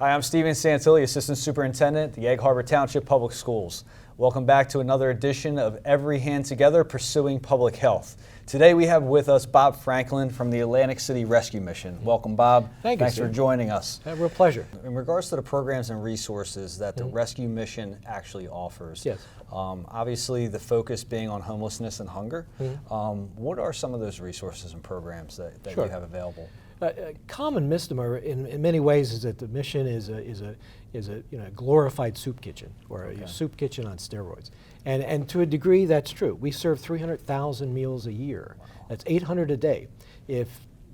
Hi, I'm Steven Santilli, Assistant Superintendent at the Egg Harbor Township Public Schools. Welcome back to another edition of Every Hand Together Pursuing Public Health. Today we have with us Bob Franklin from the Atlantic City Rescue Mission. Welcome, Bob. Thanks for joining us. A real pleasure. In regards to the programs and resources that the Rescue Mission actually offers, Yes. Obviously the focus being on homelessness and hunger, what are some of those resources and programs that Sure. you have available? A common misnomer in many ways is that the mission is a glorified soup kitchen or a soup kitchen on steroids, and to a degree that's true. We serve 300,000 meals a year. Wow. That's 800 a day. If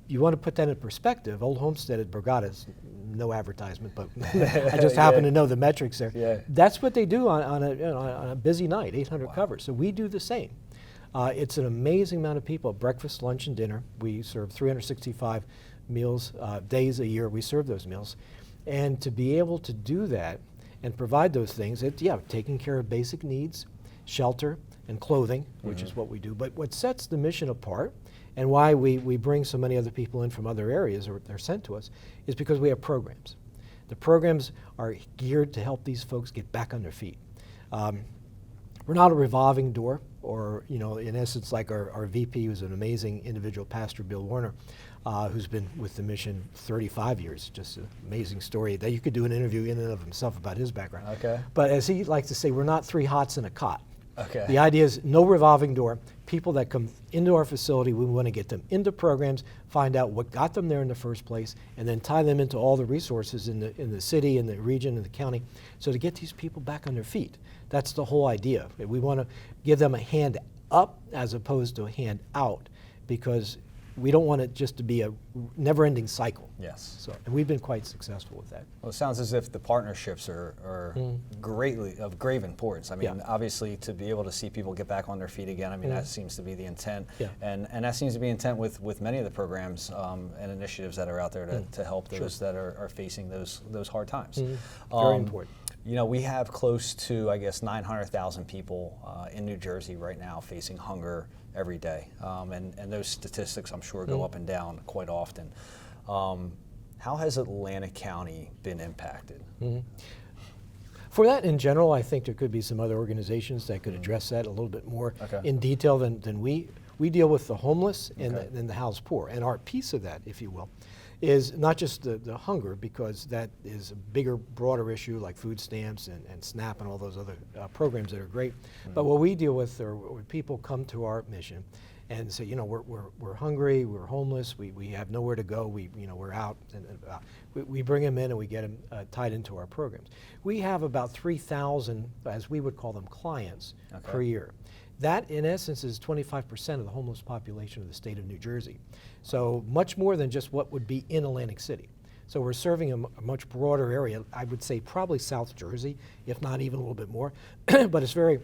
you want to put that in perspective, Old Homestead at Borgata's, no advertisement, but I just happen to know the metrics there. Yeah. That's what they do on a busy night, 800 covers. So we do the same. It's an amazing amount of people, breakfast, lunch, and dinner. We serve 365 meals, days a year we serve those meals. And to be able to do that and provide those things, taking care of basic needs, shelter, and clothing, which is what we do. But what sets the mission apart and why we bring so many other people in from other areas, or they're sent to us, is because we have programs. The programs are geared to help these folks get back on their feet. We're not a revolving door, or in essence, like our VP, who's an amazing individual, Pastor Bill Warner, who's been with the mission 35 years. Just an amazing story that you could do an interview in and of himself about his background. Okay. But as he likes to say, we're not three hots in a cot. Okay. The idea is no revolving door. People that come into our facility, we want to get them into programs, find out what got them there in the first place, and then tie them into all the resources in the city, in the region, in the county, so to get these people back on their feet. That's the whole idea. We want to give them a hand up as opposed to a hand out, because we don't want it just to be a never-ending cycle. Yes. So, and we've been quite successful with that. Well, it sounds as if the partnerships are greatly of grave importance. I mean, obviously, to be able to see people get back on their feet again, I mean, that seems to be the intent. Yeah. And that seems to be intent with many of the programs and initiatives that are out there to help those that are facing those hard times. Very important. You know, we have close to, I guess, 900,000 people in New Jersey right now facing hunger every day. And those statistics, I'm sure, go up and down quite often. How has Atlantic County been impacted? For that in general, I think there could be some other organizations that could address that a little bit more in detail than we. We deal with the homeless and the housed poor. And our piece of that, if you will, is not just the hunger, because that is a bigger, broader issue like food stamps and SNAP and all those other programs that are great. But what we deal with are when people come to our mission and say, we're hungry, we're homeless, we have nowhere to go, we're out, and we bring them in and we get them tied into our programs. We have about 3,000, as we would call them, clients per year. That, in essence, is 25% of the homeless population of the state of New Jersey. So much more than just what would be in Atlantic City. So we're serving a much broader area. I would say probably South Jersey, if not even a little bit more. But it's very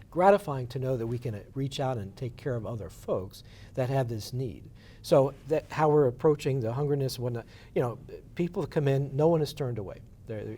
gratifying to know that we can reach out and take care of other folks that have this need. So that how we're approaching the hungerness and whatnot, people come in, no one is turned away.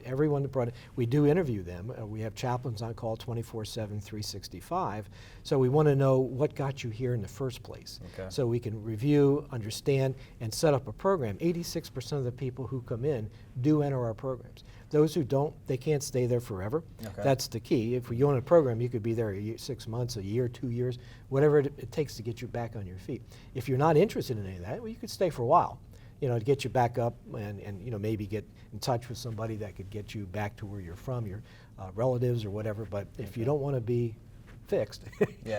Everyone that brought it, we do interview them. We have chaplains on call 24/7, 365. So we want to know what got you here in the first place. Okay. So we can review, understand, and set up a program. 86% of the people who come in do enter our programs. Those who don't, they can't stay there forever. Okay. That's the key. If you own a program, you could be there 6 months, a year, 2 years, whatever it takes to get you back on your feet. If you're not interested in any of that, well, you could stay for a while. To get you back up and maybe get in touch with somebody that could get you back to where you're from, your relatives or whatever. But if you don't want to be fixed,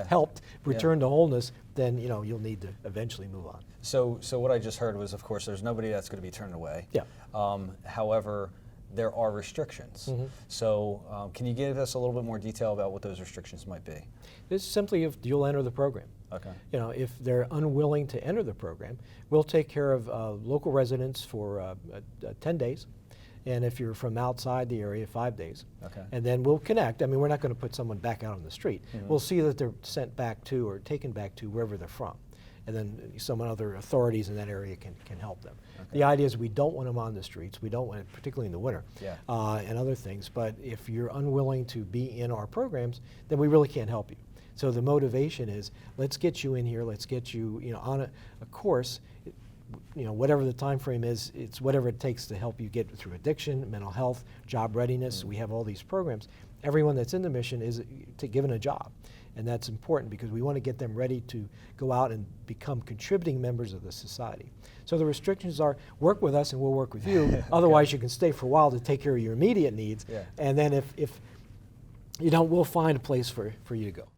helped, return to wholeness, then you'll need to eventually move on. So what I just heard was, of course, there's nobody that's going to be turned away. Yeah. However, there are restrictions. So can you give us a little bit more detail about what those restrictions might be? It's simply if you'll enter the program. Okay. If they're unwilling to enter the program, we'll take care of local residents for 10 days. And if you're from outside the area, 5 days. Okay. And then we'll connect. I mean, we're not going to put someone back out on the street. We'll see that they're sent back to or taken back to wherever they're from. And then some other authorities in that area can help them. Okay. The idea is we don't want them on the streets. We don't want it, particularly in the winter, and other things. But if you're unwilling to be in our programs, then we really can't help you. So the motivation is, let's get you in here, let's get you, on a course. whatever the time frame is, it's whatever it takes to help you get through addiction, mental health, job readiness. We have all these programs. Everyone that's in the mission is given a job. And that's important because we want to get them ready to go out and become contributing members of the society. So the restrictions are, work with us and we'll work with you. Okay. Otherwise, you can stay for a while to take care of your immediate needs. Yeah. And then if you don't, we'll find a place for you to go.